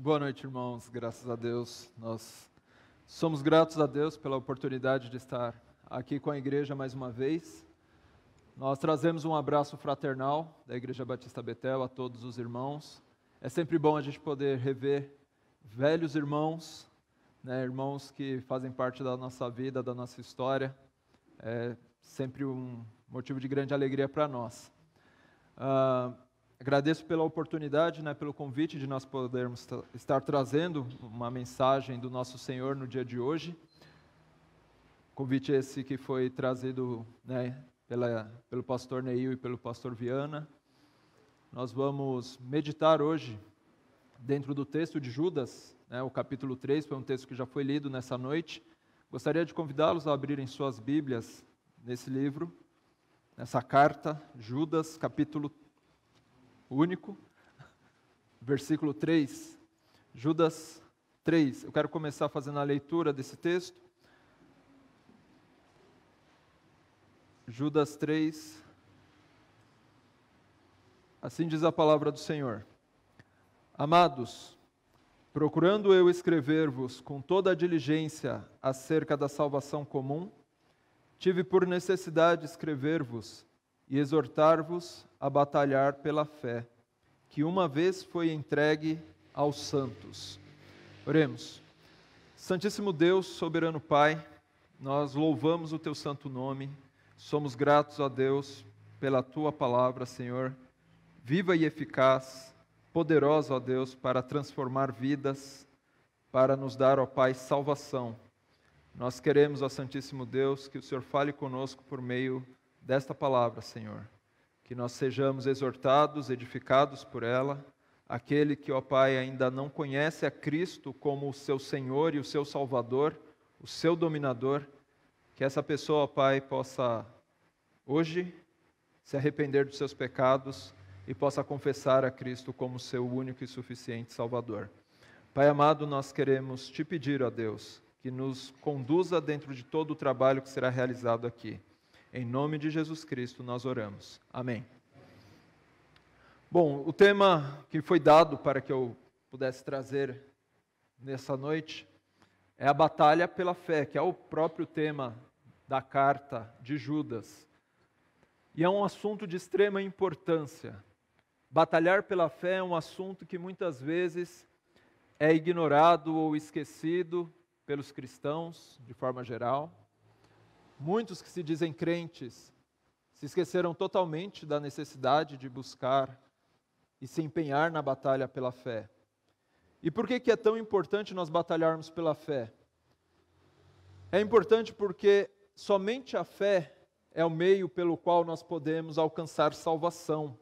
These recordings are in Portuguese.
Boa noite, irmãos. Graças a Deus. Nós somos gratos a Deus pela oportunidade de estar aqui com a igreja mais uma vez. Nós trazemos um abraço fraternal da Igreja Batista Betel a todos os irmãos. É sempre bom a gente poder rever velhos irmãos, irmãos que fazem parte da nossa vida, da nossa história. É sempre um motivo de grande alegria para nós. Agradeço pela oportunidade, pelo convite de nós podermos estar trazendo uma mensagem do nosso Senhor no dia de hoje. Convite esse que foi trazido pelo pastor Neil e pelo pastor Viana. Nós vamos meditar hoje dentro do texto de Judas, o capítulo 3, foi um texto que já foi lido nessa noite. Gostaria de convidá-los a abrirem suas Bíblias nesse livro, nessa carta, Judas, capítulo único, versículo 3, Judas 3. Eu quero começar fazendo a leitura desse texto. Judas 3, assim diz a palavra do Senhor. Amados, procurando eu escrever-vos com toda a diligência acerca da salvação comum, tive por necessidade escrever-vos e exortar-vos a batalhar pela fé, que uma vez foi entregue aos santos. Oremos. Santíssimo Deus, soberano Pai, nós louvamos o Teu santo nome, somos gratos a Deus pela Tua palavra, Senhor, viva e eficaz, poderosa, ó Deus, para transformar vidas, para nos dar, ó Pai, salvação. Nós queremos, ó Santíssimo Deus, que o Senhor fale conosco por meio desta palavra, Senhor, que nós sejamos exortados, edificados por ela. Aquele que, ó Pai, ainda não conhece a Cristo como o seu Senhor e o seu Salvador, o seu dominador, que essa pessoa, ó Pai, possa hoje se arrepender dos seus pecados e possa confessar a Cristo como seu único e suficiente Salvador. Pai amado, nós queremos te pedir, ó Deus, que nos conduza dentro de todo o trabalho que será realizado aqui. Em nome de Jesus Cristo nós oramos. Amém. Bom, o tema que foi dado para que eu pudesse trazer nessa noite é a batalha pela fé, que é o próprio tema da carta de Judas. E é um assunto de extrema importância. Batalhar pela fé é um assunto que muitas vezes é ignorado ou esquecido pelos cristãos, de forma geral. Muitos que se dizem crentes se esqueceram totalmente da necessidade de buscar e se empenhar na batalha pela fé. E por que é tão importante nós batalharmos pela fé? É importante porque somente a fé é o meio pelo qual nós podemos alcançar salvação.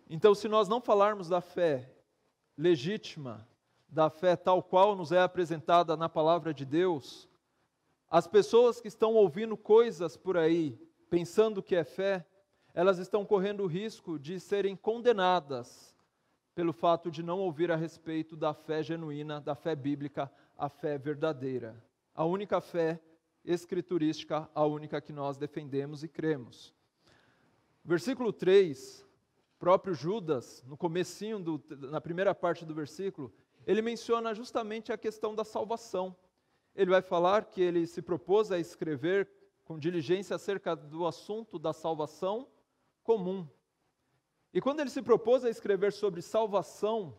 Então, se nós não falarmos da fé legítima, da fé tal qual nos é apresentada na palavra de Deus, as pessoas que estão ouvindo coisas por aí, pensando que é fé, elas estão correndo o risco de serem condenadas pelo fato de não ouvir a respeito da fé genuína, da fé bíblica, a fé verdadeira. A única fé escriturística, a única que nós defendemos e cremos. Versículo 3, próprio Judas, no comecinho, na primeira parte do versículo, ele menciona justamente a questão da salvação. Ele vai falar que ele se propôs a escrever com diligência acerca do assunto da salvação comum. E quando ele se propôs a escrever sobre salvação,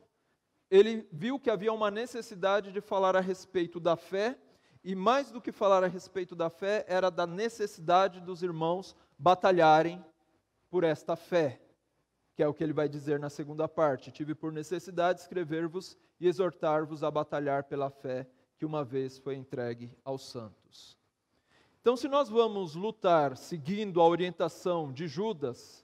ele viu que havia uma necessidade de falar a respeito da fé, e mais do que falar a respeito da fé, era da necessidade dos irmãos batalharem por esta fé, que é o que ele vai dizer na segunda parte. Tive por necessidade escrever-vos e exortar-vos a batalhar pela fé, que uma vez foi entregue aos santos. Então, se nós vamos lutar seguindo a orientação de Judas,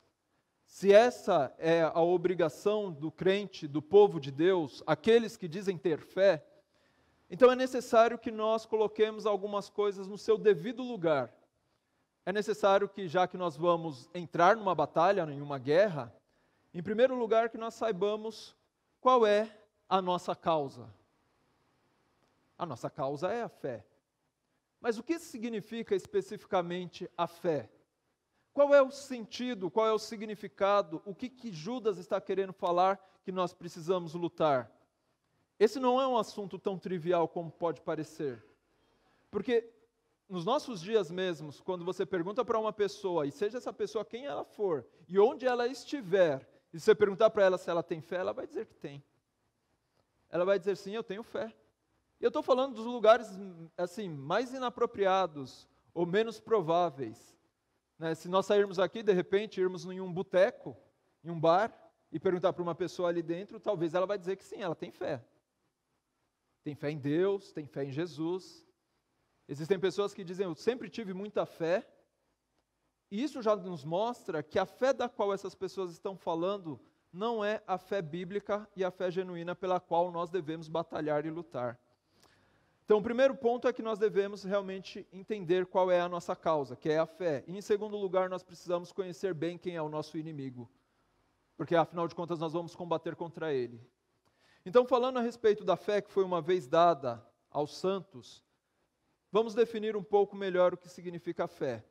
se essa é a obrigação do crente, do povo de Deus, aqueles que dizem ter fé, então é necessário que nós coloquemos algumas coisas no seu devido lugar. É necessário que, já que nós vamos entrar numa batalha, em uma guerra, em primeiro lugar que nós saibamos qual é a nossa causa. A nossa causa é a fé. Mas o que significa especificamente a fé? Qual é o sentido, qual é o significado, o que Judas está querendo falar que nós precisamos lutar? esse não é um assunto tão trivial como pode parecer. Porque nos nossos dias mesmos, quando você pergunta para uma pessoa, e seja essa pessoa quem ela for, e onde ela estiver, e você perguntar para ela se ela tem fé, ela vai dizer que tem. Ela vai dizer sim, eu tenho fé. E eu estou falando dos lugares assim mais inapropriados ou menos prováveis. Né? Se nós sairmos aqui, de repente, irmos em um boteco, em um bar, e perguntar para uma pessoa ali dentro, talvez ela vai dizer que sim, ela tem fé. Tem fé em Deus, tem fé em Jesus. Existem pessoas que dizem, eu sempre tive muita fé, e isso já nos mostra que a fé da qual essas pessoas estão falando não é a fé bíblica e a fé genuína pela qual nós devemos batalhar e lutar. Então, o primeiro ponto é que nós devemos realmente entender qual é a nossa causa, que é a fé. E, em segundo lugar, nós precisamos conhecer bem quem é o nosso inimigo, porque, afinal de contas, nós vamos combater contra ele. Então, falando a respeito da fé que foi uma vez dada aos santos, vamos definir um pouco melhor o que significa fé.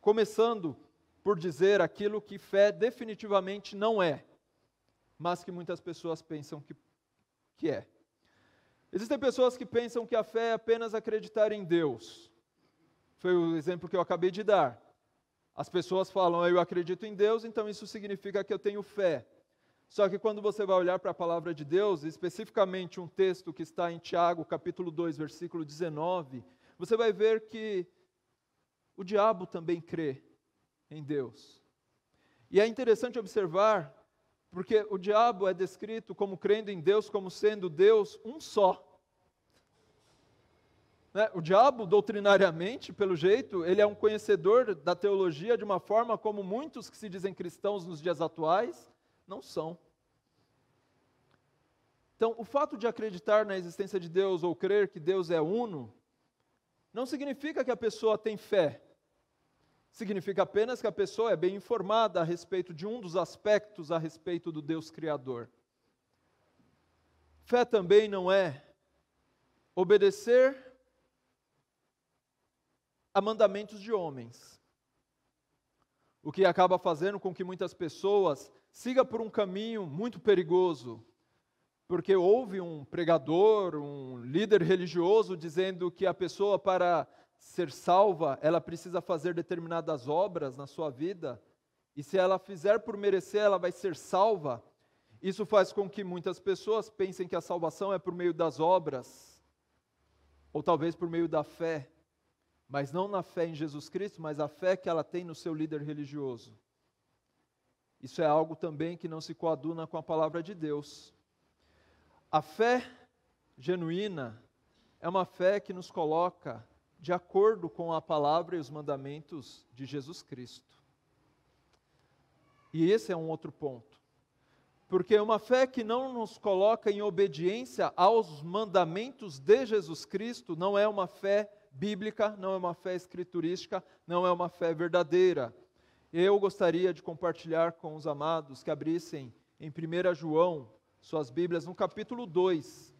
Começando por dizer aquilo que fé definitivamente não é, mas que muitas pessoas pensam que é. Existem pessoas que pensam que a fé é apenas acreditar em Deus. Foi o exemplo que eu acabei de dar. As pessoas falam, eu acredito em Deus, então isso significa que eu tenho fé. Só que quando você vai olhar para a palavra de Deus, especificamente um texto que está em Tiago, capítulo 2, versículo 19, você vai ver que o diabo também crê em Deus. E é interessante observar, porque o diabo é descrito como crendo em Deus, como sendo Deus um só. Né? O diabo, doutrinariamente, pelo jeito, ele é um conhecedor da teologia de uma forma como muitos que se dizem cristãos nos dias atuais não são. Então, o fato de acreditar na existência de Deus ou crer que Deus é uno, não significa que a pessoa tem fé. Significa apenas que a pessoa é bem informada a respeito de um dos aspectos a respeito do Deus Criador. Fé também não é obedecer a mandamentos de homens, o que acaba fazendo com que muitas pessoas sigam por um caminho muito perigoso, porque houve um pregador, um líder religioso dizendo que a pessoa para ser salva, ela precisa fazer determinadas obras na sua vida, e se ela fizer por merecer, ela vai ser salva. Isso faz com que muitas pessoas pensem que a salvação é por meio das obras, ou talvez por meio da fé, mas não na fé em Jesus Cristo, mas a fé que ela tem no seu líder religioso. Isso é algo também que não se coaduna com a palavra de Deus. A fé genuína é uma fé que nos coloca de acordo com a palavra e os mandamentos de Jesus Cristo. E esse é um outro ponto. Porque uma fé que não nos coloca em obediência aos mandamentos de Jesus Cristo não é uma fé bíblica, não é uma fé escriturística, não é uma fé verdadeira. Eu gostaria de compartilhar com os amados que abrissem em 1 João suas Bíblias no capítulo 2,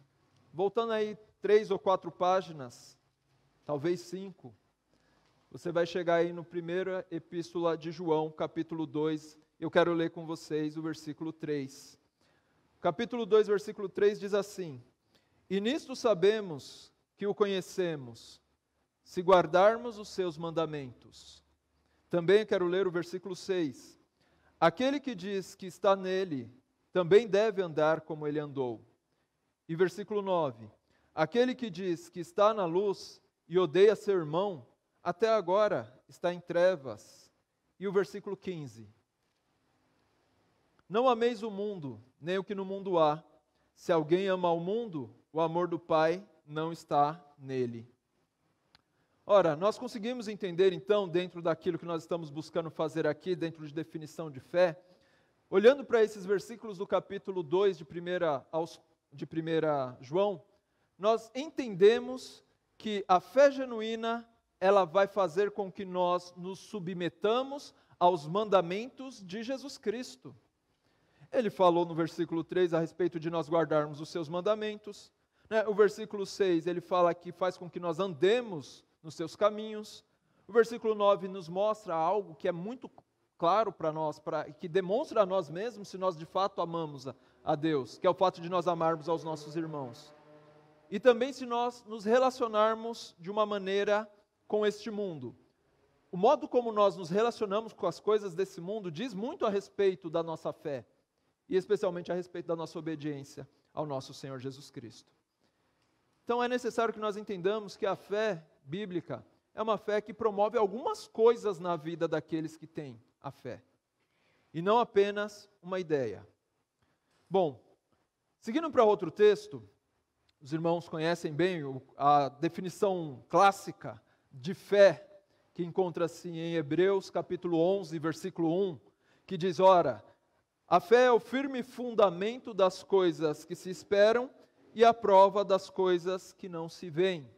voltando aí 3 ou 4 páginas, talvez 5, você vai chegar aí no primeira epístola de João, capítulo 2, eu quero ler com vocês o versículo 3. Capítulo 2, versículo 3 diz assim: E nisto sabemos que o conhecemos, se guardarmos os seus mandamentos. Também quero ler o versículo 6. Aquele que diz que está nele, também deve andar como ele andou. E versículo 9. Aquele que diz que está na luz e odeia seu irmão, até agora está em trevas. E o versículo 15. Não ameis o mundo, nem o que no mundo há. Se alguém ama o mundo, o amor do Pai não está nele. Ora, nós conseguimos entender então, dentro daquilo que nós estamos buscando fazer aqui, dentro de definição de fé, olhando para esses versículos do capítulo 2 de 1 João, nós entendemos que a fé genuína, ela vai fazer com que nós nos submetamos aos mandamentos de Jesus Cristo. Ele falou no versículo 3 a respeito de nós guardarmos os seus mandamentos. O versículo 6, ele fala que faz com que nós andemos nos seus caminhos. O versículo 9 nos mostra algo que é muito claro para nós, que demonstra a nós mesmos se nós de fato amamos a Deus, que é o fato de nós amarmos aos nossos irmãos. E também se nós nos relacionarmos de uma maneira com este mundo. O modo como nós nos relacionamos com as coisas desse mundo diz muito a respeito da nossa fé, e especialmente a respeito da nossa obediência ao nosso Senhor Jesus Cristo. Então é necessário que nós entendamos que a fé bíblica é uma fé que promove algumas coisas na vida daqueles que têm a fé, e não apenas uma ideia. Bom, seguindo para outro texto, os irmãos conhecem bem a definição clássica de fé, que encontra-se em Hebreus capítulo 11, versículo 1, que diz, ora, a fé é o firme fundamento das coisas que se esperam e a prova das coisas que não se veem.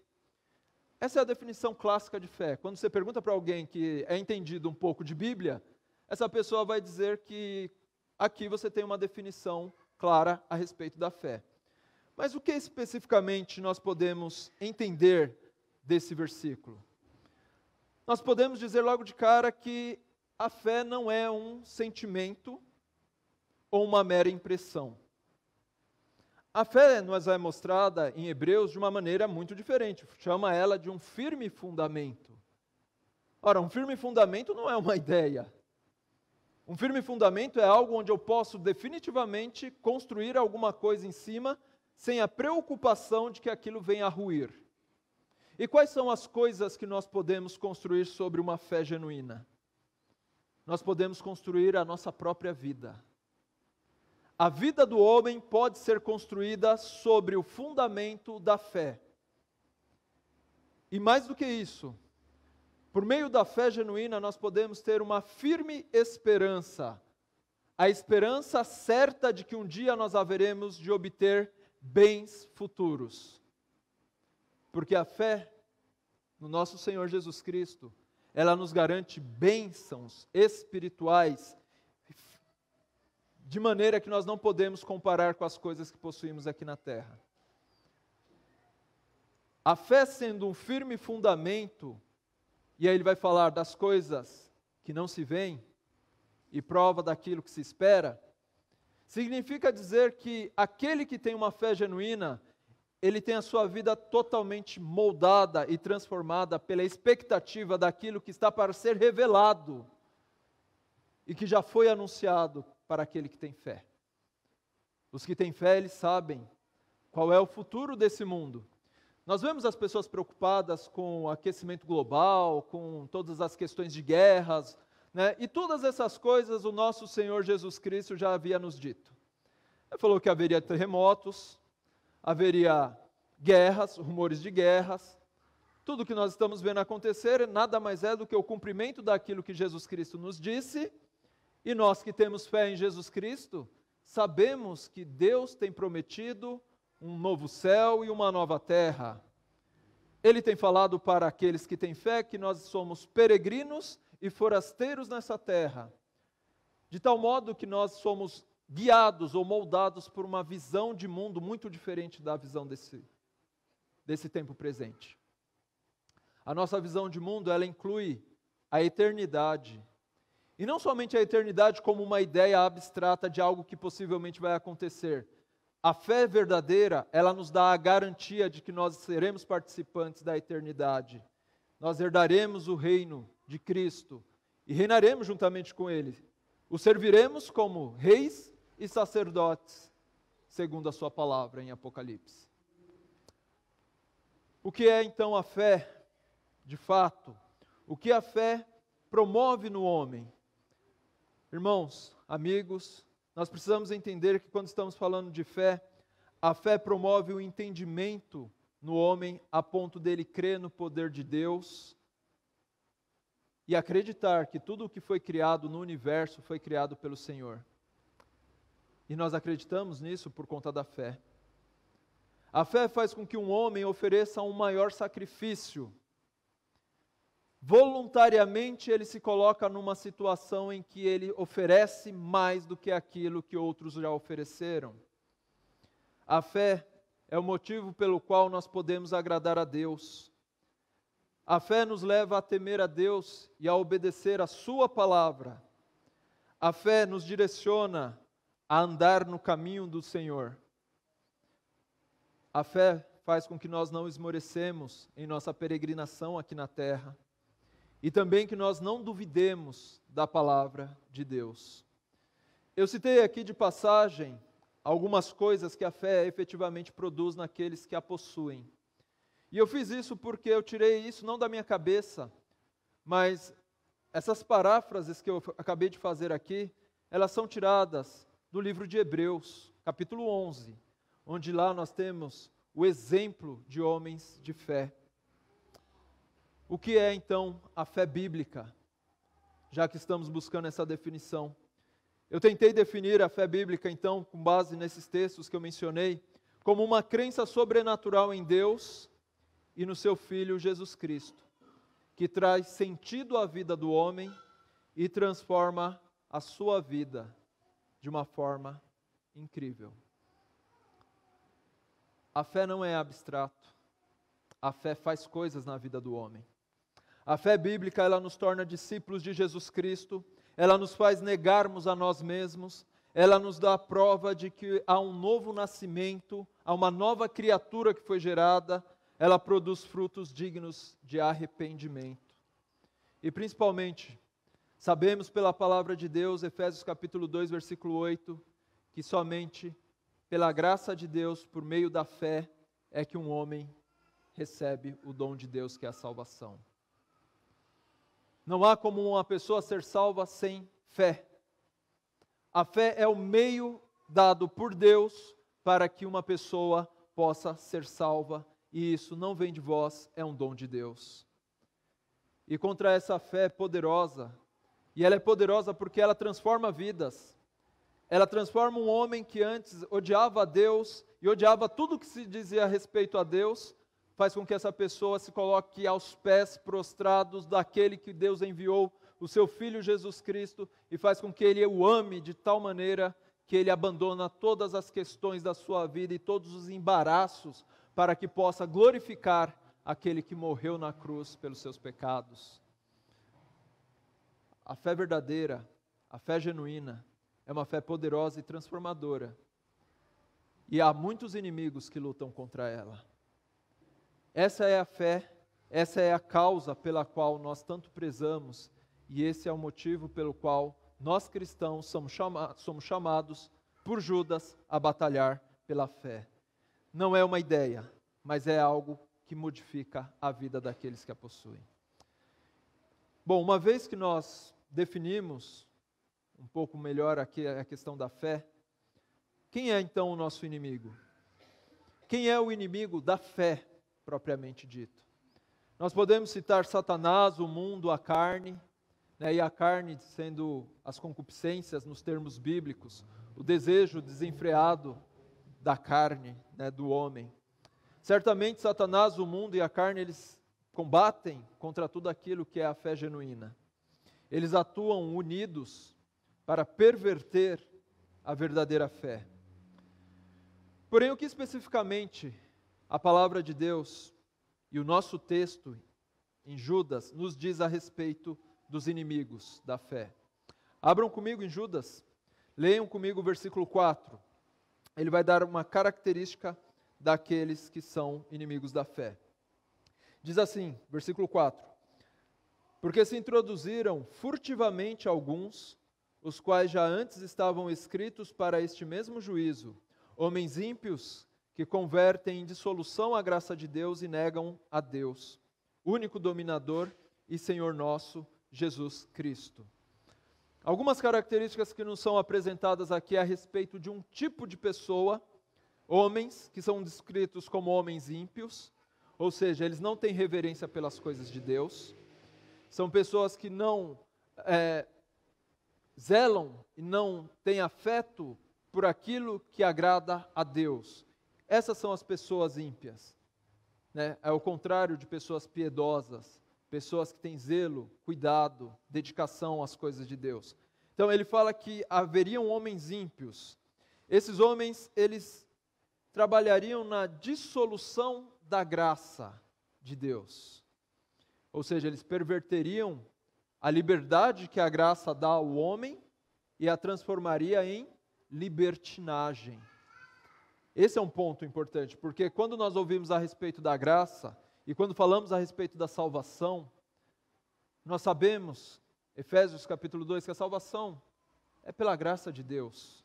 Essa é a definição clássica de fé. Quando você pergunta para alguém que é entendido um pouco de Bíblia, essa pessoa vai dizer que aqui você tem uma definição clara a respeito da fé. Mas o que especificamente nós podemos entender desse versículo? Nós podemos dizer logo de cara que a fé não é um sentimento ou uma mera impressão. A fé nos é mostrada em Hebreus de uma maneira muito diferente, chama ela de um firme fundamento. Ora, um firme fundamento não é uma ideia. Um firme fundamento é algo onde eu posso definitivamente construir alguma coisa em cima, sem a preocupação de que aquilo venha a ruir. E quais são as coisas que nós podemos construir sobre uma fé genuína? Nós podemos construir a nossa própria vida. A vida do homem pode ser construída sobre o fundamento da fé. E mais do que isso, por meio da fé genuína, nós podemos ter uma firme esperança. A esperança certa de que um dia nós haveremos de obter bens futuros. Porque a fé no nosso Senhor Jesus Cristo, ela nos garante bênçãos espirituais, de maneira que nós não podemos comparar com as coisas que possuímos aqui na terra. A fé sendo um firme fundamento, e aí ele vai falar das coisas que não se veem, e prova daquilo que se espera, significa dizer que aquele que tem uma fé genuína, ele tem a sua vida totalmente moldada e transformada pela expectativa daquilo que está para ser revelado e que já foi anunciado para aquele que tem fé. Os que têm fé, eles sabem qual é o futuro desse mundo. Nós vemos as pessoas preocupadas com o aquecimento global, com todas as questões de guerras, né? E todas essas coisas o nosso Senhor Jesus Cristo já havia nos dito. Ele falou que haveria terremotos, haveria guerras, rumores de guerras. Tudo que nós estamos vendo acontecer nada mais é do que o cumprimento daquilo que Jesus Cristo nos disse. E nós que temos fé em Jesus Cristo, sabemos que Deus tem prometido um novo céu e uma nova terra. Ele tem falado para aqueles que têm fé que nós somos peregrinos e forasteiros nessa terra, de tal modo que nós somos guiados ou moldados por uma visão de mundo muito diferente da visão desse tempo presente. A nossa visão de mundo, ela inclui a eternidade. E não somente a eternidade como uma ideia abstrata de algo que possivelmente vai acontecer. A fé verdadeira, ela nos dá a garantia de que nós seremos participantes da eternidade. Nós herdaremos o reino de Cristo e reinaremos juntamente com Ele. O serviremos como reis e sacerdotes, segundo a sua palavra em Apocalipse. O que é então a fé, de fato? O que a fé promove no homem? Irmãos, amigos, nós precisamos entender que quando estamos falando de fé, a fé promove o entendimento no homem a ponto dele crer no poder de Deus e acreditar que tudo o que foi criado no universo foi criado pelo Senhor. E nós acreditamos nisso por conta da fé. A fé faz com que um homem ofereça um maior sacrifício. Voluntariamente ele se coloca numa situação em que ele oferece mais do que aquilo que outros já ofereceram. A fé é o motivo pelo qual nós podemos agradar a Deus. A fé nos leva a temer a Deus e a obedecer a sua palavra. A fé nos direciona a andar no caminho do Senhor. A fé faz com que nós não esmorecemos em nossa peregrinação aqui na terra e também que nós não duvidemos da palavra de Deus. Eu citei aqui de passagem algumas coisas que a fé efetivamente produz naqueles que a possuem. E eu fiz isso porque eu tirei isso não da minha cabeça, mas essas paráfrases que eu acabei de fazer aqui, elas são tiradas do livro de Hebreus, capítulo 11, onde lá nós temos o exemplo de homens de fé. O que é então a fé bíblica? Já que estamos buscando essa definição. Eu tentei definir a fé bíblica então, com base nesses textos que eu mencionei, como uma crença sobrenatural em Deus e no seu Filho Jesus Cristo, que traz sentido à vida do homem e transforma a sua vida de uma forma incrível. A fé não é abstrato. A fé faz coisas na vida do homem. A fé bíblica, ela nos torna discípulos de Jesus Cristo, ela nos faz negarmos a nós mesmos, ela nos dá a prova de que há um novo nascimento, há uma nova criatura que foi gerada, ela produz frutos dignos de arrependimento. E principalmente, sabemos pela palavra de Deus, Efésios capítulo 2, versículo 8, que somente pela graça de Deus, por meio da fé, é que um homem recebe o dom de Deus, que é a salvação. Não há como uma pessoa ser salva sem fé. A fé é o meio dado por Deus para que uma pessoa possa ser salva, e isso não vem de vós, é um dom de Deus. E contra essa fé poderosa, e ela é poderosa porque ela transforma vidas. Ela transforma um homem que antes odiava a Deus e odiava tudo que se dizia a respeito a Deus, faz com que essa pessoa se coloque aos pés prostrados daquele que Deus enviou, o seu Filho Jesus Cristo, e faz com que ele o ame de tal maneira que ele abandona todas as questões da sua vida e todos os embaraços para que possa glorificar aquele que morreu na cruz pelos seus pecados. A fé verdadeira, a fé genuína, é uma fé poderosa e transformadora. E há muitos inimigos que lutam contra ela. Essa é a fé, essa é a causa pela qual nós tanto prezamos, e esse é o motivo pelo qual nós cristãos somos chamados por Judas a batalhar pela fé. Não é uma ideia, mas é algo que modifica a vida daqueles que a possuem. Bom, uma vez que nós definimos um pouco melhor aqui a questão da fé, quem é então o nosso inimigo? Quem é o inimigo da fé, propriamente dito? Nós podemos citar Satanás, o mundo, a carne, e a carne sendo as concupiscências nos termos bíblicos, o desejo desenfreado da carne, do homem. Certamente Satanás, o mundo e a carne, eles combatem contra tudo aquilo que é a fé genuína. Eles atuam unidos para perverter a verdadeira fé. Porém, o que especificamente a palavra de Deus e o nosso texto em Judas nos diz a respeito dos inimigos da fé? Abram comigo em Judas, leiam comigo o versículo 4. Ele vai dar uma característica daqueles que são inimigos da fé. Diz assim, versículo 4: Porque se introduziram furtivamente alguns, os quais já antes estavam escritos para este mesmo juízo, homens ímpios que convertem em dissolução a graça de Deus e negam a Deus, único dominador e Senhor nosso, Jesus Cristo. Algumas características que nos são apresentadas aqui a respeito de um tipo de pessoa, homens que são descritos como homens ímpios, ou seja, eles não têm reverência pelas coisas de Deus, são pessoas que não zelam e não têm afeto por aquilo que agrada a Deus. Essas são as pessoas ímpias, É o contrário de pessoas piedosas, pessoas que têm zelo, cuidado, dedicação às coisas de Deus. Então ele fala que haveriam homens ímpios. Esses homens, eles trabalhariam na dissolução da graça de Deus. Ou seja, eles perverteriam a liberdade que a graça dá ao homem e a transformaria em libertinagem. Esse é um ponto importante, porque quando nós ouvimos a respeito da graça e quando falamos a respeito da salvação, nós sabemos, Efésios capítulo 2, que a salvação é pela graça de Deus.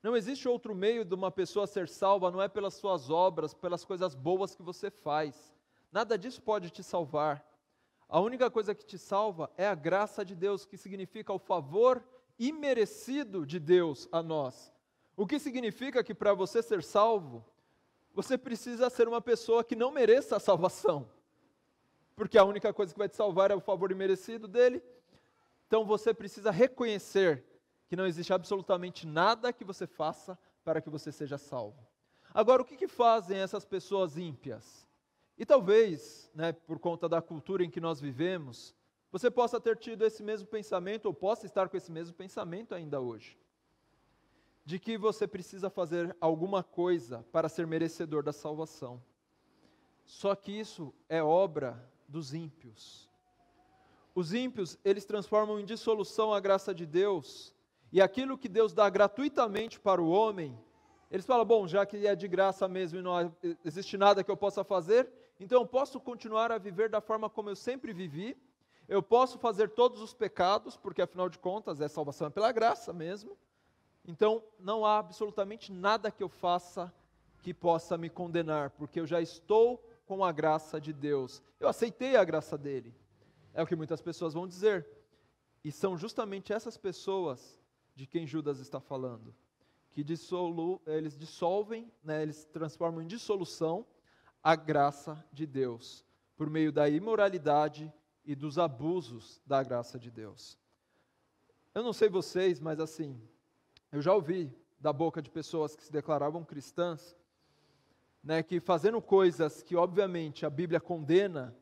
Não existe outro meio de uma pessoa ser salva, não é pelas suas obras, pelas coisas boas que você faz. Nada disso pode te salvar. A única coisa que te salva é a graça de Deus, que significa o favor imerecido de Deus a nós. O que significa que para você ser salvo, você precisa ser uma pessoa que não mereça a salvação. Porque a única coisa que vai te salvar é o favor imerecido dele. Então você precisa reconhecer que não existe absolutamente nada que você faça para que você seja salvo. Agora, o que fazem essas pessoas ímpias? E talvez, por conta da cultura em que nós vivemos, você possa ter tido esse mesmo pensamento, ou possa estar com esse mesmo pensamento ainda hoje, de que você precisa fazer alguma coisa para ser merecedor da salvação. Só que isso é obra dos ímpios. Os ímpios, eles transformam em dissolução a graça de Deus, e aquilo que Deus dá gratuitamente para o homem, eles falam, bom, já que é de graça mesmo e não existe nada que eu possa fazer, então eu posso continuar a viver da forma como eu sempre vivi, eu posso fazer todos os pecados, porque afinal de contas, salvação é pela graça mesmo, então não há absolutamente nada que eu faça que possa me condenar, porque eu já estou com a graça de Deus, eu aceitei a graça dele, é o que muitas pessoas vão dizer, e são justamente essas pessoas de quem Judas está falando, que eles dissolvem, eles transformam em dissolução a graça de Deus, por meio da imoralidade e dos abusos da graça de Deus. Eu não sei vocês, mas assim, eu já ouvi da boca de pessoas que se declaravam cristãs, que fazendo coisas que obviamente a Bíblia condena,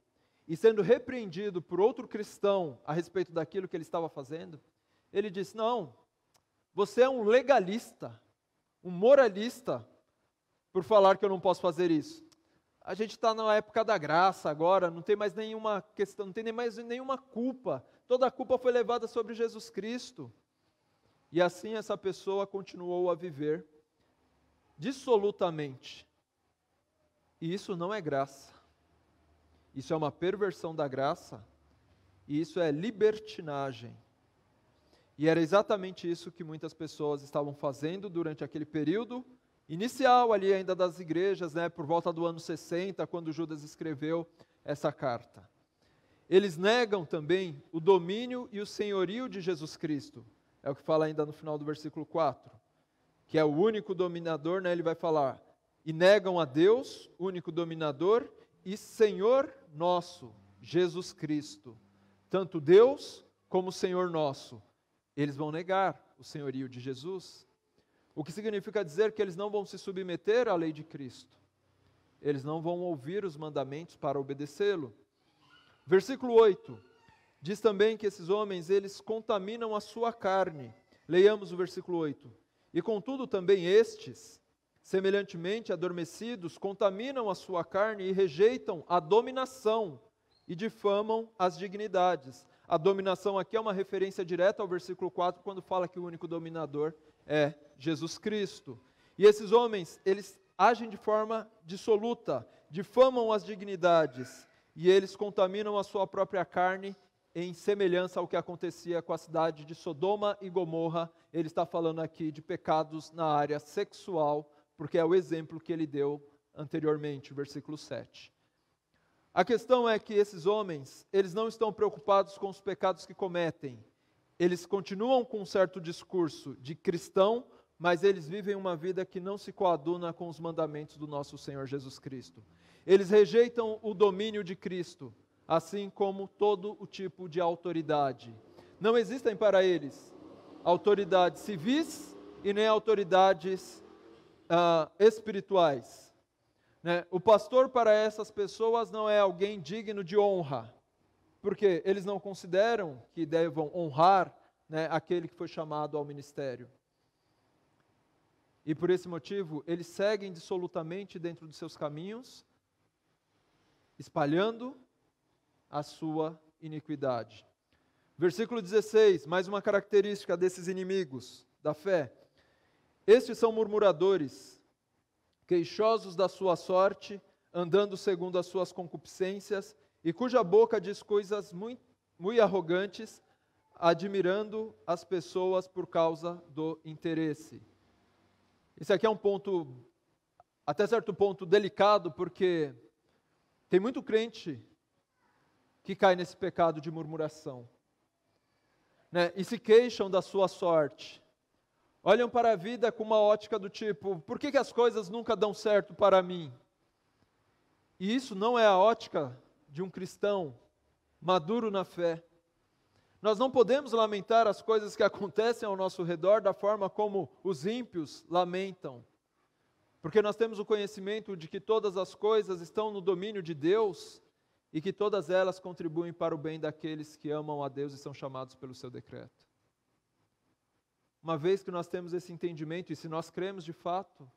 e sendo repreendido por outro cristão a respeito daquilo que ele estava fazendo, ele disse, não, você é um legalista, um moralista, por falar que eu não posso fazer isso. A gente está na época da graça agora, não tem mais nenhuma questão, não tem mais nenhuma culpa, toda a culpa foi levada sobre Jesus Cristo. E assim essa pessoa continuou a viver dissolutamente. E isso não é graça. Isso é uma perversão da graça, e isso é libertinagem. E era exatamente isso que muitas pessoas estavam fazendo durante aquele período inicial ali ainda das igrejas, por volta do ano 60, quando Judas escreveu essa carta. Eles negam também o domínio e o senhorio de Jesus Cristo. É o que fala ainda no final do versículo 4, que é o único dominador, ele vai falar, e negam a Deus, único dominador, e Senhor nosso, Jesus Cristo, tanto Deus como Senhor nosso. Eles vão negar o senhorio de Jesus, o que significa dizer que eles não vão se submeter à lei de Cristo, eles não vão ouvir os mandamentos para obedecê-lo. Versículo 8, diz também que esses homens, eles contaminam a sua carne. Leiamos o versículo 8. E contudo também estes, semelhantemente adormecidos, contaminam a sua carne e rejeitam a dominação e difamam as dignidades. A dominação aqui é uma referência direta ao versículo 4, quando fala que o único dominador é Jesus Cristo. E esses homens, eles agem de forma dissoluta, difamam as dignidades, e eles contaminam a sua própria carne em semelhança ao que acontecia com a cidade de Sodoma e Gomorra. Ele está falando aqui de pecados na área sexual, porque é o exemplo que ele deu anteriormente, o versículo 7. A questão é que esses homens, eles não estão preocupados com os pecados que cometem. Eles continuam com um certo discurso de cristão, mas eles vivem uma vida que não se coaduna com os mandamentos do nosso Senhor Jesus Cristo. Eles rejeitam o domínio de Cristo, assim como todo o tipo de autoridade. Não existem para eles autoridades civis e nem autoridades espirituais. O pastor para essas pessoas não é alguém digno de honra, porque eles não consideram que devam honrar aquele que foi chamado ao ministério. E por esse motivo, eles seguem dissolutamente dentro de seus caminhos, espalhando a sua iniquidade. Versículo 16, mais uma característica desses inimigos da fé. Estes são murmuradores, queixosos da sua sorte, andando segundo as suas concupiscências, e cuja boca diz coisas muito arrogantes, admirando as pessoas por causa do interesse. Esse aqui é um ponto, até certo ponto, delicado, porque tem muito crente que cai nesse pecado de murmuração, né? E se queixam da sua sorte. Olham para a vida com uma ótica do tipo, por que as coisas nunca dão certo para mim? E isso não é a ótica de um cristão maduro na fé. Nós não podemos lamentar as coisas que acontecem ao nosso redor da forma como os ímpios lamentam, porque nós temos o conhecimento de que todas as coisas estão no domínio de Deus e que todas elas contribuem para o bem daqueles que amam a Deus e são chamados pelo seu decreto. Uma vez que nós temos esse entendimento, e se nós cremos de fato,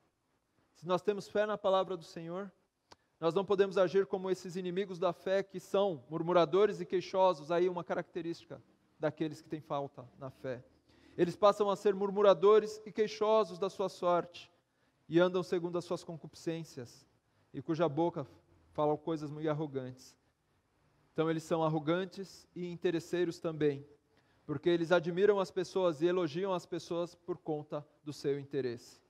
se nós temos fé na palavra do Senhor, nós não podemos agir como esses inimigos da fé que são murmuradores e queixosos, aí uma característica daqueles que têm falta na fé. Eles passam a ser murmuradores e queixosos da sua sorte, e andam segundo as suas concupiscências, e cuja boca falam coisas muito arrogantes. Então eles são arrogantes e interesseiros também, porque eles admiram as pessoas e elogiam as pessoas por conta do seu interesse.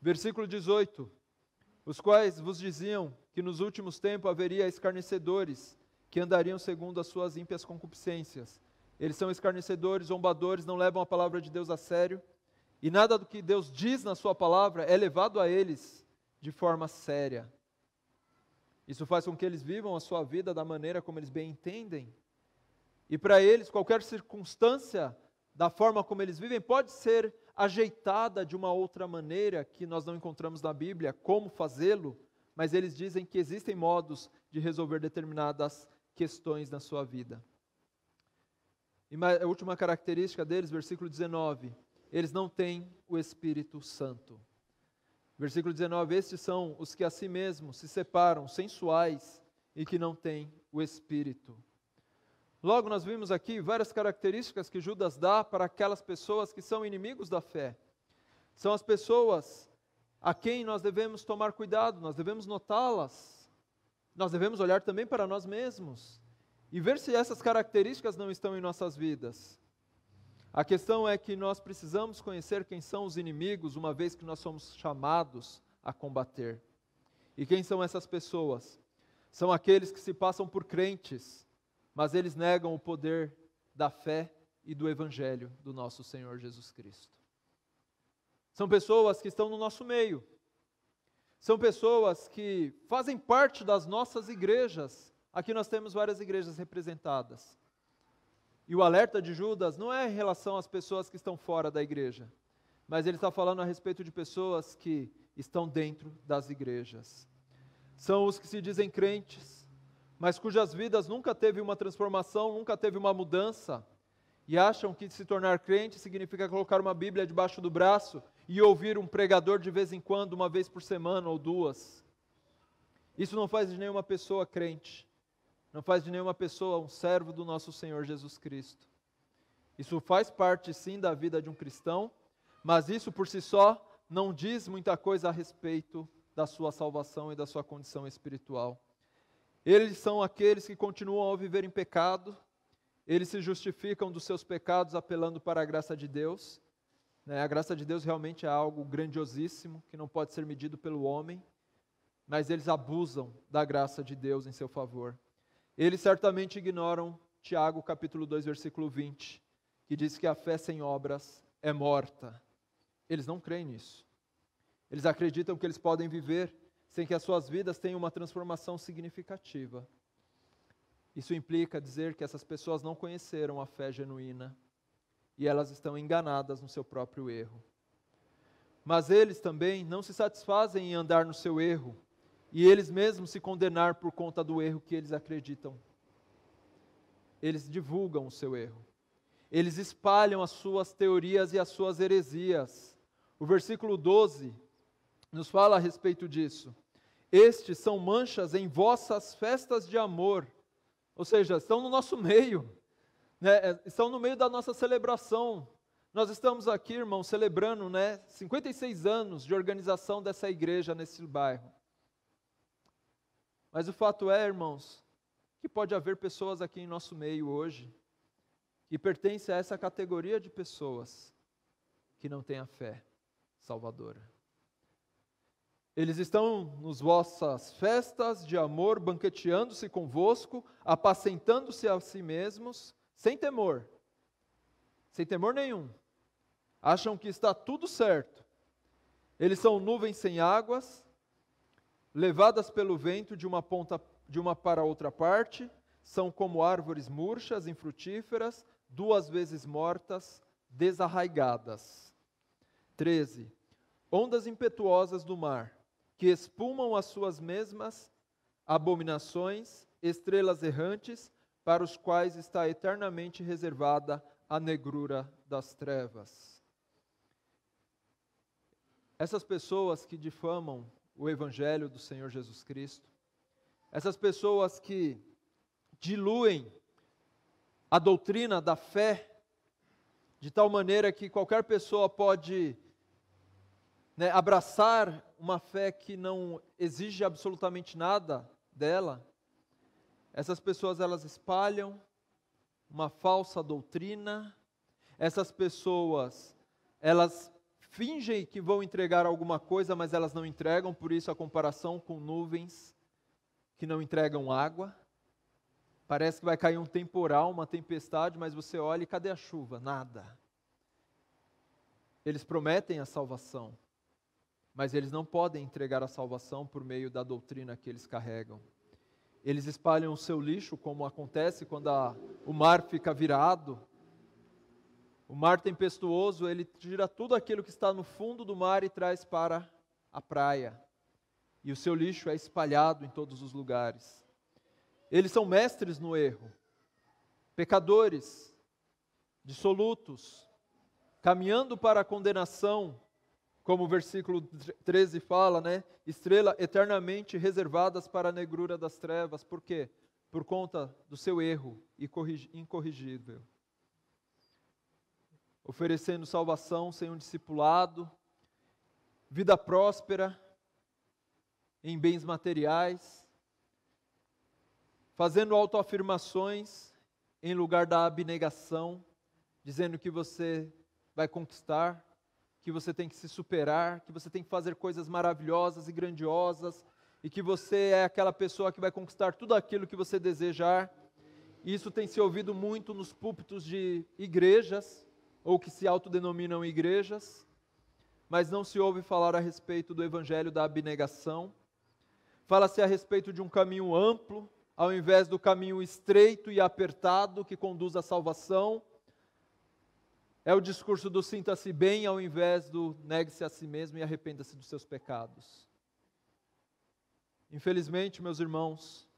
Versículo 18, os quais vos diziam que nos últimos tempos haveria escarnecedores, que andariam segundo as suas ímpias concupiscências. Eles são escarnecedores, zombadores, não levam a palavra de Deus a sério, e nada do que Deus diz na sua palavra é levado a eles de forma séria. Isso faz com que eles vivam a sua vida da maneira como eles bem entendem. E para eles, qualquer circunstância, da forma como eles vivem, pode ser ajeitada de uma outra maneira que nós não encontramos na Bíblia, como fazê-lo, mas eles dizem que existem modos de resolver determinadas questões na sua vida. E a última característica deles, versículo 19, eles não têm o Espírito Santo. Versículo 19, estes são os que a si mesmos se separam, sensuais, e que não têm o Espírito. Logo nós vimos aqui várias características que Judas dá para aquelas pessoas que são inimigos da fé. São as pessoas a quem nós devemos tomar cuidado, nós devemos notá-las, nós devemos olhar também para nós mesmos e ver se essas características não estão em nossas vidas. A questão é que nós precisamos conhecer quem são os inimigos, uma vez que nós somos chamados a combater. E quem são essas pessoas? São aqueles que se passam por crentes, mas eles negam o poder da fé e do Evangelho do nosso Senhor Jesus Cristo. São pessoas que estão no nosso meio. São pessoas que fazem parte das nossas igrejas. Aqui nós temos várias igrejas representadas. E o alerta de Judas não é em relação às pessoas que estão fora da igreja, mas ele está falando a respeito de pessoas que estão dentro das igrejas. São os que se dizem crentes, mas cujas vidas nunca teve uma transformação, nunca teve uma mudança, e acham que se tornar crente significa colocar uma Bíblia debaixo do braço e ouvir um pregador de vez em quando, uma vez por semana ou duas. Isso não faz de nenhuma pessoa crente, não faz de nenhuma pessoa um servo do nosso Senhor Jesus Cristo. Isso faz parte sim da vida de um cristão, mas isso por si só não diz muita coisa a respeito da sua salvação e da sua condição espiritual. Eles são aqueles que continuam a viver em pecado, eles se justificam dos seus pecados apelando para a graça de Deus. A graça de Deus realmente é algo grandiosíssimo, que não pode ser medido pelo homem, mas eles abusam da graça de Deus em seu favor. Eles certamente ignoram Tiago capítulo 2, versículo 20, que diz que a fé sem obras é morta. Eles não creem nisso. Eles acreditam que eles podem viver sem que as suas vidas tenham uma transformação significativa. Isso implica dizer que essas pessoas não conheceram a fé genuína e elas estão enganadas no seu próprio erro. Mas eles também não se satisfazem em andar no seu erro e eles mesmos se condenar por conta do erro que eles acreditam. Eles divulgam o seu erro. Eles espalham as suas teorias e as suas heresias. O versículo 12 nos fala a respeito disso. Estes são manchas em vossas festas de amor. Ou seja, estão no nosso meio, né? Estão no meio da nossa celebração, Nós estamos aqui, irmãos, celebrando, 56 anos de organização dessa igreja nesse bairro. Mas o fato é, irmãos, que pode haver pessoas aqui em nosso meio hoje que pertencem a essa categoria de pessoas que não têm a fé salvadora. Eles estão nas vossas festas de amor, banqueteando-se convosco, apacentando-se a si mesmos, sem temor nenhum. Acham que está tudo certo. Eles são nuvens sem águas, levadas pelo vento de uma ponta de uma para outra parte, são como árvores murchas, infrutíferas, 2 vezes mortas, desarraigadas. 13. Ondas impetuosas do mar, que espumam as suas mesmas abominações, estrelas errantes, para os quais está eternamente reservada a negrura das trevas. Essas pessoas que difamam o Evangelho do Senhor Jesus Cristo, essas pessoas que diluem a doutrina da fé, de tal maneira que qualquer pessoa pode abraçar uma fé que não exige absolutamente nada dela, essas pessoas elas espalham uma falsa doutrina, essas pessoas elas fingem que vão entregar alguma coisa, mas elas não entregam, por isso a comparação com nuvens que não entregam água. Parece que vai cair um temporal, uma tempestade, mas você olha e cadê a chuva? Nada. Eles prometem a salvação, mas eles não podem entregar a salvação por meio da doutrina que eles carregam. Eles espalham o seu lixo, como acontece quando o mar fica virado. O mar tempestuoso, ele tira tudo aquilo que está no fundo do mar e traz para a praia. E o seu lixo é espalhado em todos os lugares. Eles são mestres no erro, pecadores, dissolutos, caminhando para a condenação, como o versículo 13 fala, estrela eternamente reservadas para a negrura das trevas. Por quê? Por conta do seu erro incorrigível. Oferecendo salvação sem um discipulado, vida próspera em bens materiais, fazendo autoafirmações em lugar da abnegação, dizendo que você vai conquistar, que você tem que se superar, que você tem que fazer coisas maravilhosas e grandiosas, e que você é aquela pessoa que vai conquistar tudo aquilo que você desejar. Isso tem se ouvido muito nos púlpitos de igrejas, ou que se autodenominam igrejas, mas não se ouve falar a respeito do evangelho da abnegação. Fala-se a respeito de um caminho amplo, ao invés do caminho estreito e apertado que conduz à salvação. É o discurso do sinta-se bem, ao invés do negue-se a si mesmo e arrependa-se dos seus pecados. Infelizmente, meus irmãos,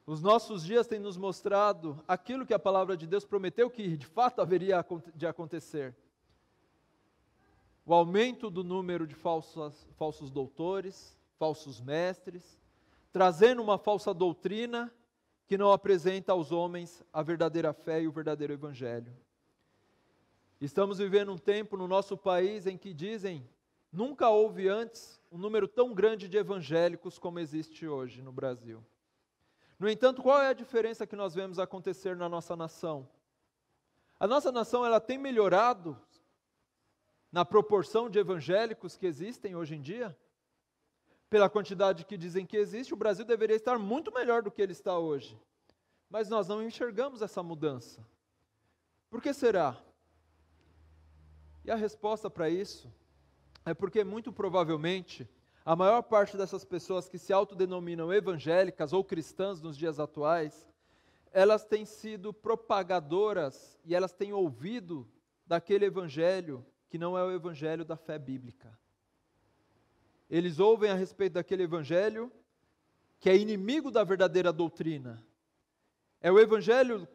os nossos dias têm nos mostrado aquilo que a palavra de Deus prometeu que de fato haveria de acontecer. O aumento do número de falsos doutores, falsos mestres, trazendo uma falsa doutrina que não apresenta aos homens a verdadeira fé e o verdadeiro evangelho. Estamos vivendo um tempo no nosso país em que dizem, nunca houve antes um número tão grande de evangélicos como existe hoje no Brasil. No entanto, qual é a diferença que nós vemos acontecer na nossa nação? A nossa nação ela tem melhorado na proporção de evangélicos que existem hoje em dia? Pela quantidade que dizem que existe, o Brasil deveria estar muito melhor do que ele está hoje. Mas nós não enxergamos essa mudança. Por que será? E a resposta para isso é porque muito provavelmente a maior parte dessas pessoas que se autodenominam evangélicas ou cristãs nos dias atuais, elas têm sido propagadoras e elas têm ouvido daquele evangelho que não é o evangelho da fé bíblica. Eles ouvem a respeito daquele evangelho que é inimigo da verdadeira doutrina. É o evangelho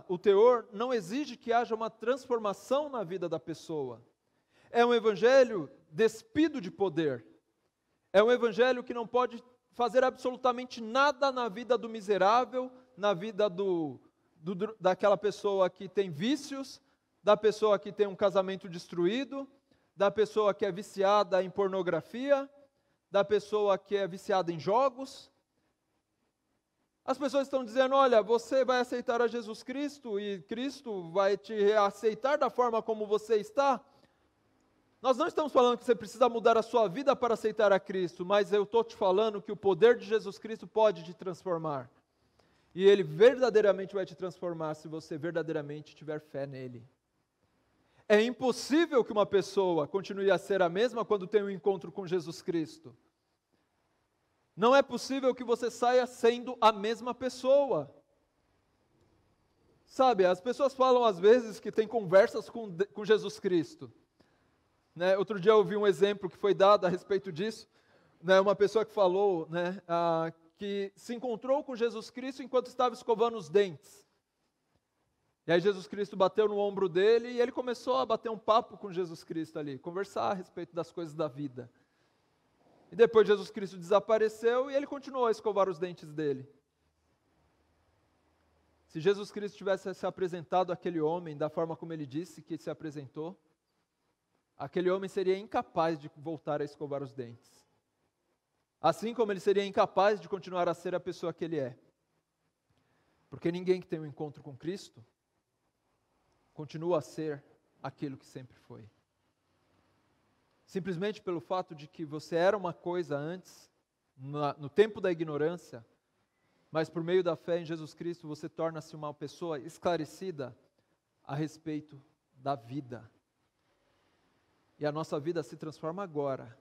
o teor não exige que haja uma transformação na vida da pessoa. É um evangelho despido de poder. É um evangelho que não pode fazer absolutamente nada na vida do miserável, na vida daquela pessoa que tem vícios, da pessoa que tem um casamento destruído, da pessoa que é viciada em pornografia, da pessoa que é viciada em jogos. As pessoas estão dizendo, olha, você vai aceitar a Jesus Cristo e Cristo vai te aceitar da forma como você está. Nós não estamos falando que você precisa mudar a sua vida para aceitar a Cristo, mas eu estou te falando que o poder de Jesus Cristo pode te transformar. E Ele verdadeiramente vai te transformar se você verdadeiramente tiver fé nele. É impossível que uma pessoa continue a ser a mesma quando tem um encontro com Jesus Cristo. Não é possível que você saia sendo a mesma pessoa. Sabe, as pessoas falam às vezes que tem conversas com Jesus Cristo. Né? Outro dia eu ouvi um exemplo que foi dado a respeito disso. Né? Uma pessoa que falou, né, que se encontrou com Jesus Cristo enquanto estava escovando os dentes. E aí Jesus Cristo bateu no ombro dele e ele começou a bater um papo com Jesus Cristo ali, conversar a respeito das coisas da vida. E depois Jesus Cristo desapareceu e ele continuou a escovar os dentes dele. Se Jesus Cristo tivesse se apresentado àquele homem da forma como ele disse que se apresentou, aquele homem seria incapaz de voltar a escovar os dentes. Assim como ele seria incapaz de continuar a ser a pessoa que ele é. Porque ninguém que tem um encontro com Cristo continua a ser aquilo que sempre foi. Simplesmente pelo fato de que você era uma coisa antes, no tempo da ignorância, mas por meio da fé em Jesus Cristo você torna-se uma pessoa esclarecida a respeito da vida. E a nossa vida se transforma agora,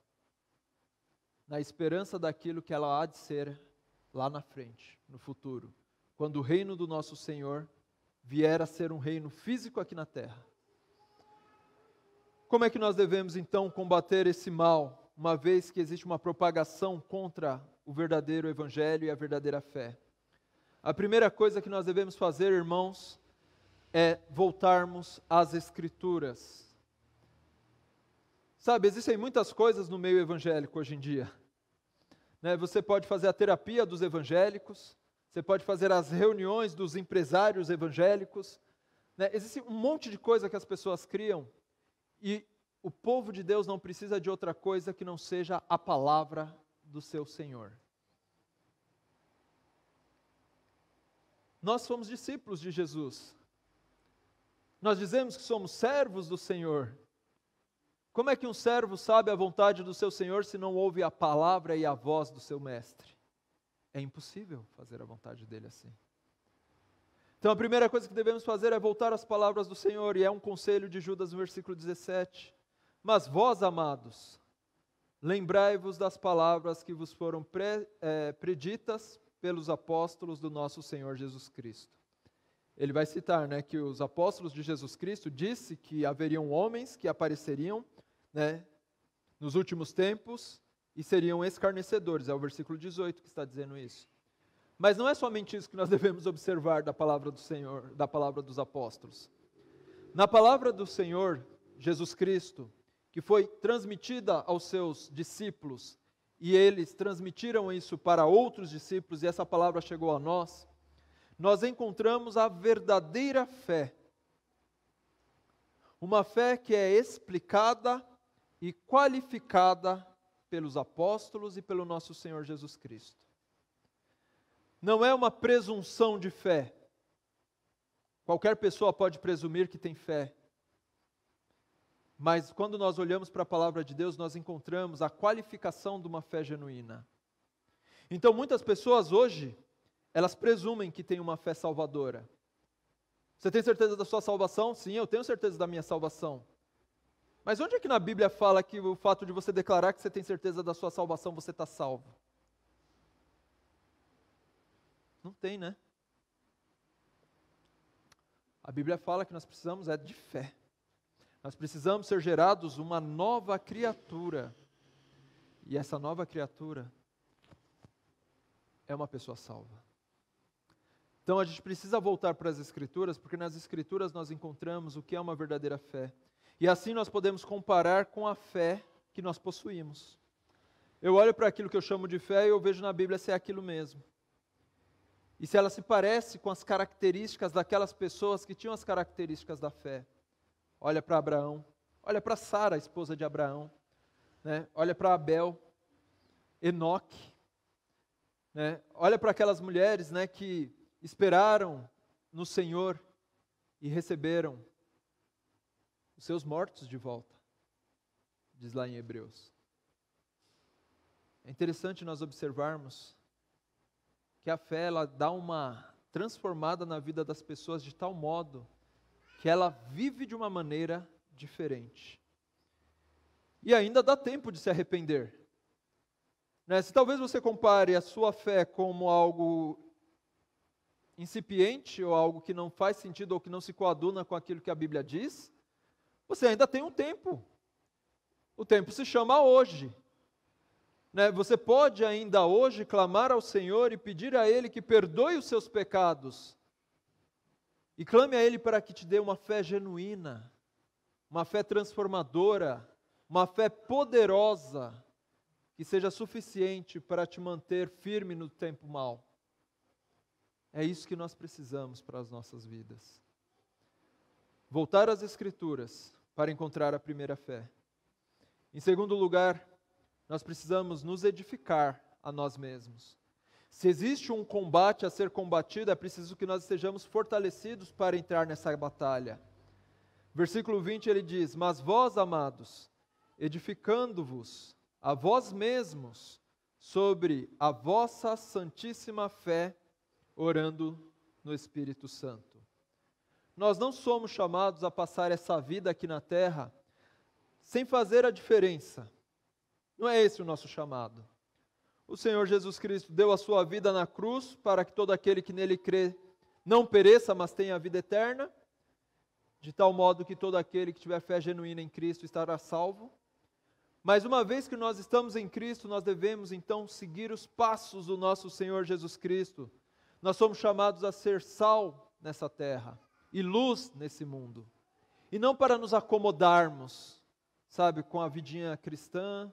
na esperança daquilo que ela há de ser lá na frente, no futuro, quando o reino do nosso Senhor vier a ser um reino físico aqui na terra. Como é que nós devemos então combater esse mal, uma vez que existe uma propagação contra o verdadeiro evangelho e a verdadeira fé? A primeira coisa que nós devemos fazer, irmãos, é voltarmos às Escrituras. Sabe, existem muitas coisas no meio evangélico hoje em dia. Né? Você pode fazer a terapia dos evangélicos, você pode fazer as reuniões dos empresários evangélicos. Né? Existe um monte de coisa que as pessoas criam e o povo de Deus não precisa de outra coisa que não seja a palavra do seu Senhor. Nós somos discípulos de Jesus. Nós dizemos que somos servos do Senhor. Como é que um servo sabe a vontade do seu Senhor se não ouve a palavra e a voz do seu mestre? É impossível fazer a vontade dele assim. Então a primeira coisa que devemos fazer é voltar às palavras do Senhor, e é um conselho de Judas no versículo 17. Mas vós, amados, lembrai-vos das palavras que vos foram preditas pelos apóstolos do nosso Senhor Jesus Cristo. Ele vai citar, né, que os apóstolos de Jesus Cristo disse que haveriam homens que apareceriam, né, nos últimos tempos e seriam escarnecedores. É o versículo 18 que está dizendo isso. Mas não é somente isso que nós devemos observar da palavra do Senhor, da palavra dos apóstolos. Na palavra do Senhor Jesus Cristo, que foi transmitida aos seus discípulos, e eles transmitiram isso para outros discípulos, e essa palavra chegou a nós, nós encontramos a verdadeira fé. Uma fé que é explicada e qualificada pelos apóstolos e pelo nosso Senhor Jesus Cristo. Não é uma presunção de fé. Qualquer pessoa pode presumir que tem fé. Mas quando nós olhamos para a palavra de Deus, nós encontramos a qualificação de uma fé genuína. Então muitas pessoas hoje, elas presumem que têm uma fé salvadora. Você tem certeza da sua salvação? Sim, eu tenho certeza da minha salvação. Mas onde é que na Bíblia fala que o fato de você declarar que você tem certeza da sua salvação, você está salvo? Não tem, né? A Bíblia fala que nós precisamos de fé. Nós precisamos ser gerados uma nova criatura. E essa nova criatura é uma pessoa salva. Então a gente precisa voltar para as Escrituras, porque nas Escrituras nós encontramos o que é uma verdadeira fé. E assim nós podemos comparar com a fé que nós possuímos. Eu olho para aquilo que eu chamo de fé e eu vejo na Bíblia se é aquilo mesmo. E se ela se parece com as características daquelas pessoas que tinham as características da fé. olha para Abraão, olha para Sara, a esposa de Abraão, né? Olha para Abel, Enoque, né? Olha para aquelas mulheres, né, que esperaram no Senhor e receberam os seus mortos de volta, diz lá em Hebreus. É interessante nós observarmos que a fé, ela dá uma transformada na vida das pessoas de tal modo que ela vive de uma maneira diferente. E ainda dá tempo de se arrepender. Né? Se talvez você compare a sua fé como algo incipiente ou algo que não faz sentido ou que não se coaduna com aquilo que a Bíblia diz, você ainda tem um tempo. O tempo se chama hoje. Né? Você pode ainda hoje clamar ao Senhor e pedir a Ele que perdoe os seus pecados. E clame a Ele para que te dê uma fé genuína, uma fé transformadora, uma fé poderosa, que seja suficiente para te manter firme no tempo mau. É isso que nós precisamos para as nossas vidas. Voltar às Escrituras para encontrar a primeira fé. Em segundo lugar, nós precisamos nos edificar a nós mesmos. Se existe um combate a ser combatido, é preciso que nós estejamos fortalecidos para entrar nessa batalha. Versículo 20 ele diz: mas vós, amados, edificando-vos a vós mesmos sobre a vossa santíssima fé, orando no Espírito Santo. Nós não somos chamados a passar essa vida aqui na terra sem fazer a diferença. Não é esse o nosso chamado. O Senhor Jesus Cristo deu a sua vida na cruz para que todo aquele que nele crê não pereça, mas tenha a vida eterna, de tal modo que todo aquele que tiver fé genuína em Cristo estará salvo. Mas uma vez que nós estamos em Cristo, nós devemos então seguir os passos do nosso Senhor Jesus Cristo. Nós somos chamados a ser sal nessa terra e luz nesse mundo. E não para nos acomodarmos, sabe, com a vidinha cristã,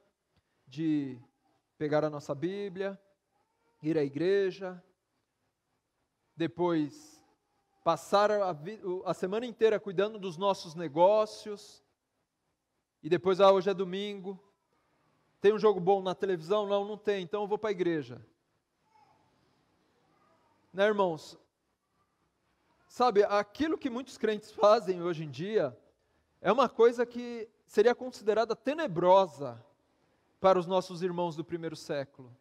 de pegar a nossa Bíblia, ir à igreja, depois passar a semana inteira cuidando dos nossos negócios, e depois, hoje é domingo, tem um jogo bom na televisão? Não tem, então eu vou para a igreja. Né, irmãos? Sabe, aquilo que muitos crentes fazem hoje em dia é uma coisa que seria considerada tenebrosa para os nossos irmãos do primeiro século.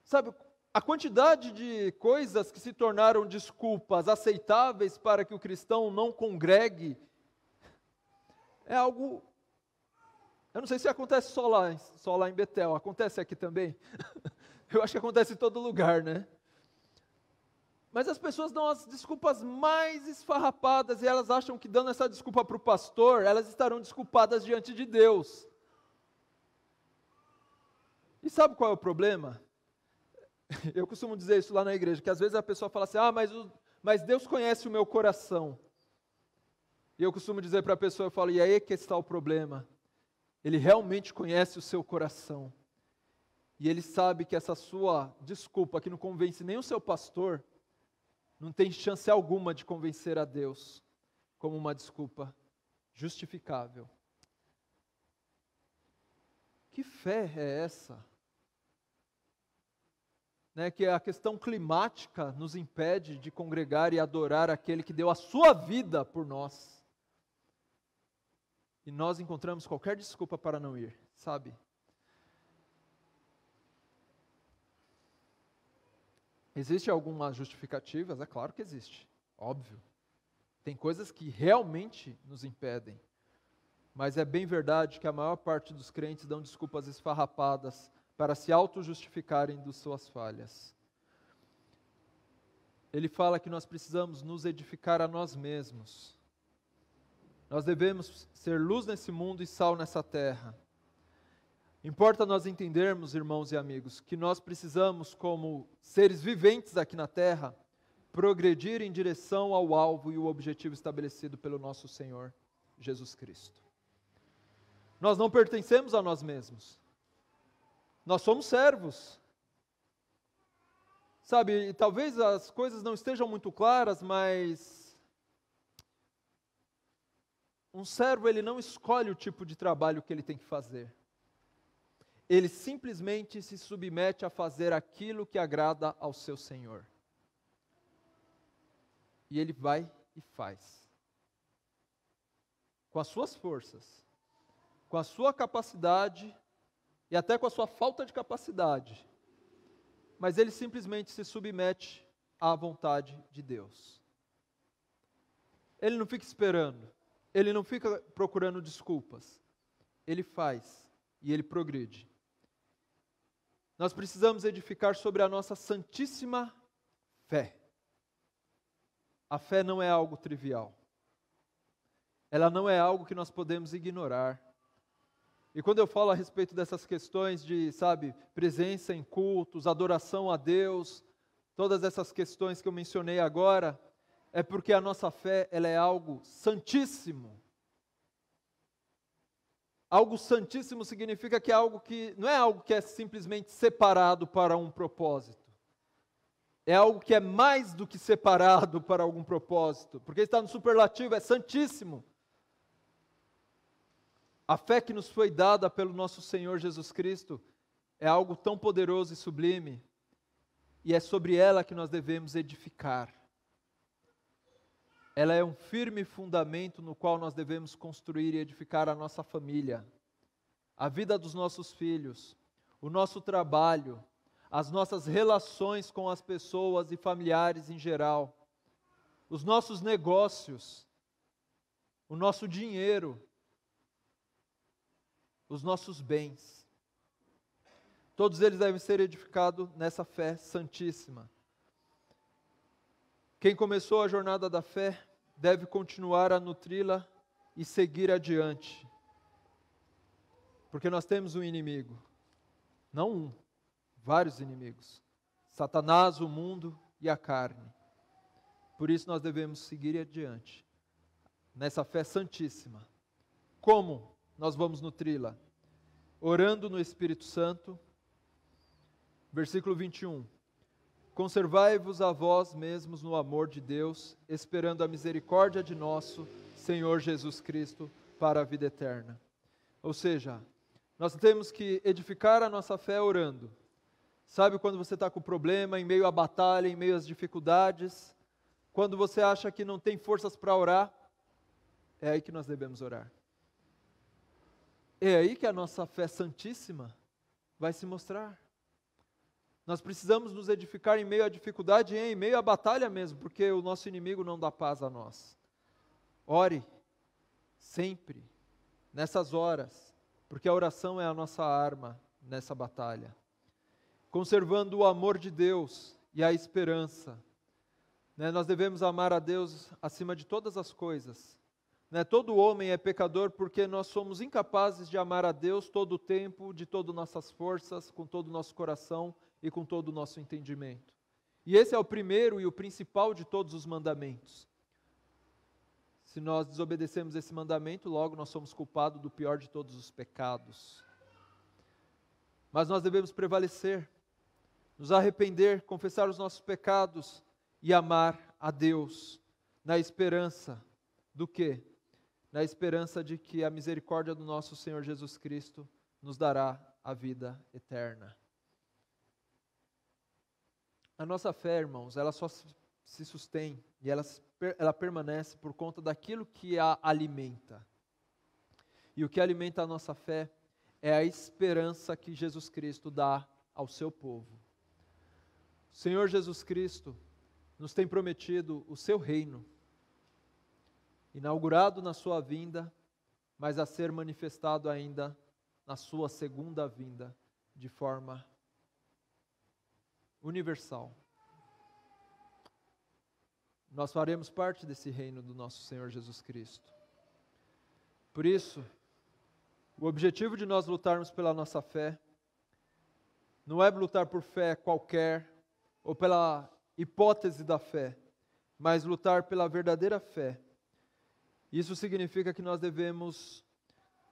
Sabe, a quantidade de coisas que se tornaram desculpas aceitáveis para que o cristão não congregue é algo, eu não sei se acontece só lá em Betel, acontece aqui também? Eu acho que acontece em todo lugar, né? Mas as pessoas dão as desculpas mais esfarrapadas e elas acham que dando essa desculpa para o pastor, elas estarão desculpadas diante de Deus. E sabe qual é o problema? Eu costumo dizer isso lá na igreja, que às vezes a pessoa fala assim, mas Deus conhece o meu coração. E eu costumo dizer para a pessoa, eu falo, e aí é que está o problema. Ele realmente conhece o seu coração. E Ele sabe que essa sua desculpa, que não convence nem o seu pastor, não tem chance alguma de convencer a Deus, como uma desculpa justificável. Que fé é essa? Né, que a questão climática nos impede de congregar e adorar aquele que deu a sua vida por nós. E nós encontramos qualquer desculpa para não ir, sabe? Existe algumas justificativas? É claro que existe, óbvio. Tem coisas que realmente nos impedem. Mas é bem verdade que a maior parte dos crentes dão desculpas esfarrapadas para se auto-justificarem de suas falhas. Ele fala que nós precisamos nos edificar a nós mesmos. Nós devemos ser luz nesse mundo e sal nessa terra. Importa nós entendermos, irmãos e amigos, que nós precisamos, como seres viventes aqui na terra, progredir em direção ao alvo e o objetivo estabelecido pelo nosso Senhor Jesus Cristo. Nós não pertencemos a nós mesmos. Nós somos servos. Sabe, talvez as coisas não estejam muito claras, mas Um servo, ele não escolhe o tipo de trabalho que ele tem que fazer. Ele simplesmente se submete a fazer aquilo que agrada ao seu Senhor. E ele vai e faz. Com as suas forças, com a sua capacidade e até com a sua falta de capacidade. Mas ele simplesmente se submete à vontade de Deus. Ele não fica esperando, ele não fica procurando desculpas. Ele faz e ele progride. Nós precisamos edificar sobre a nossa santíssima fé. A fé não é algo trivial. Ela não é algo que nós podemos ignorar. E quando eu falo a respeito dessas questões de, presença em cultos, adoração a Deus, todas essas questões que eu mencionei agora, é porque a nossa fé, ela é algo santíssimo. Algo santíssimo significa que é algo que não é algo que é simplesmente separado para um propósito. É algo que é mais do que separado para algum propósito, porque está no superlativo, é santíssimo. A fé que nos foi dada pelo nosso Senhor Jesus Cristo é algo tão poderoso e sublime, e é sobre ela que nós devemos edificar. Ela é um firme fundamento no qual nós devemos construir e edificar a nossa família, a vida dos nossos filhos, o nosso trabalho, as nossas relações com as pessoas e familiares em geral, os nossos negócios, o nosso dinheiro, os nossos bens. Todos eles devem ser edificados nessa fé santíssima. Quem começou a jornada da fé deve continuar a nutri-la e seguir adiante. Porque nós temos um inimigo, não um, vários inimigos. Satanás, o mundo e a carne. Por isso nós devemos seguir adiante, nessa fé santíssima. Como nós vamos nutri-la? Orando no Espírito Santo. Versículo 21. Conservai-vos a vós mesmos no amor de Deus, esperando a misericórdia de nosso Senhor Jesus Cristo para a vida eterna. Ou seja, nós temos que edificar a nossa fé orando. Sabe quando você está com problema, em meio à batalha, em meio às dificuldades, quando você acha que não tem forças para orar, é aí que nós devemos orar. É aí que a nossa fé santíssima vai se mostrar. Nós precisamos nos edificar em meio à dificuldade e em meio à batalha mesmo, porque o nosso inimigo não dá paz a nós. Ore sempre, nessas horas, porque a oração é a nossa arma nessa batalha. Conservando o amor de Deus e a esperança. Nós devemos amar a Deus acima de todas as coisas. Todo homem é pecador porque nós somos incapazes de amar a Deus todo o tempo, de todas nossas forças, com todo o nosso coração e com todo o nosso entendimento. E esse é o primeiro e o principal de todos os mandamentos. Se nós desobedecemos esse mandamento, logo nós somos culpados do pior de todos os pecados. Mas nós devemos prevalecer, nos arrepender, confessar os nossos pecados e amar a Deus, na esperança do quê? Na esperança de que a misericórdia do nosso Senhor Jesus Cristo nos dará a vida eterna. A nossa fé, irmãos, ela só se sustém e ela permanece por conta daquilo que a alimenta. E o que alimenta a nossa fé é a esperança que Jesus Cristo dá ao seu povo. O Senhor Jesus Cristo nos tem prometido o seu reino, inaugurado na sua vinda, mas a ser manifestado ainda na sua segunda vinda, de forma universal. Nós faremos parte desse reino do nosso Senhor Jesus Cristo. Por isso, o objetivo de nós lutarmos pela nossa fé não é lutar por fé qualquer ou pela hipótese da fé, mas lutar pela verdadeira fé. Isso significa que nós devemos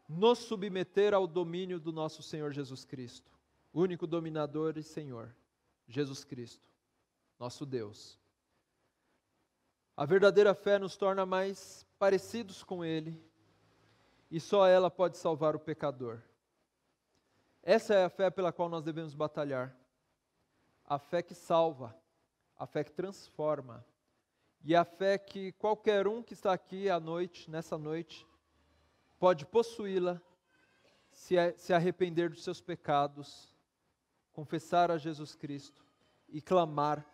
nos submeter ao domínio do nosso Senhor Jesus Cristo, único dominador e Senhor, Jesus Cristo, nosso Deus. A verdadeira fé nos torna mais parecidos com Ele, e só ela pode salvar o pecador. Essa é a fé pela qual nós devemos batalhar. A fé que salva, a fé que transforma, e a fé que qualquer um que está aqui à noite, nessa noite, pode possuí-la, se arrepender dos seus pecados, confessar a Jesus Cristo e clamar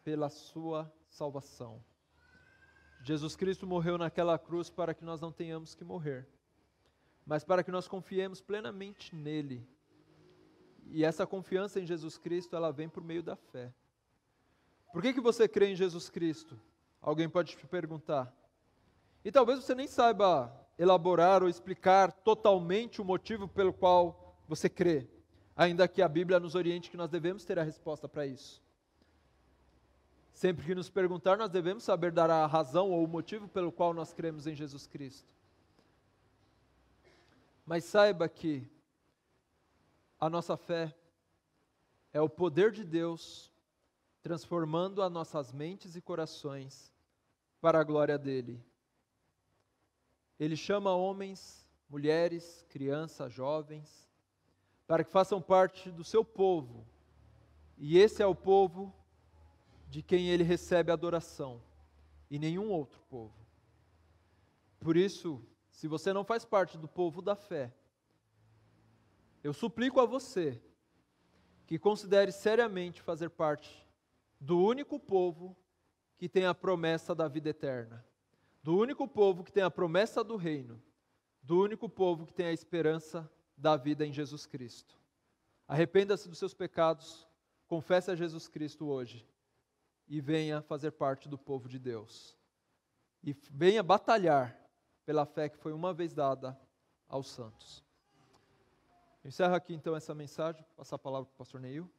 pela sua salvação. Jesus Cristo morreu naquela cruz para que nós não tenhamos que morrer, mas para que nós confiemos plenamente nele. E essa confiança em Jesus Cristo, ela vem por meio da fé. Por que você crê em Jesus Cristo? Alguém pode te perguntar. E talvez você nem saiba elaborar ou explicar totalmente o motivo pelo qual você crê, ainda que a Bíblia nos oriente que nós devemos ter a resposta para isso. Sempre que nos perguntar, nós devemos saber dar a razão ou o motivo pelo qual nós cremos em Jesus Cristo. Mas saiba que a nossa fé é o poder de Deus transformando as nossas mentes e corações para a glória dele. Ele chama homens, mulheres, crianças, jovens, para que façam parte do seu povo. E esse é o povo de quem ele recebe adoração, e nenhum outro povo. Por isso, se você não faz parte do povo da fé, eu suplico a você que considere seriamente fazer parte do único povo que tem a promessa da vida eterna, do único povo que tem a promessa do reino, do único povo que tem a esperança da vida em Jesus Cristo. Arrependa-se dos seus pecados, confesse a Jesus Cristo hoje e venha fazer parte do povo de Deus. E venha batalhar pela fé que foi uma vez dada aos santos. Eu encerro aqui então essa mensagem, passar a palavra para o pastor Neil.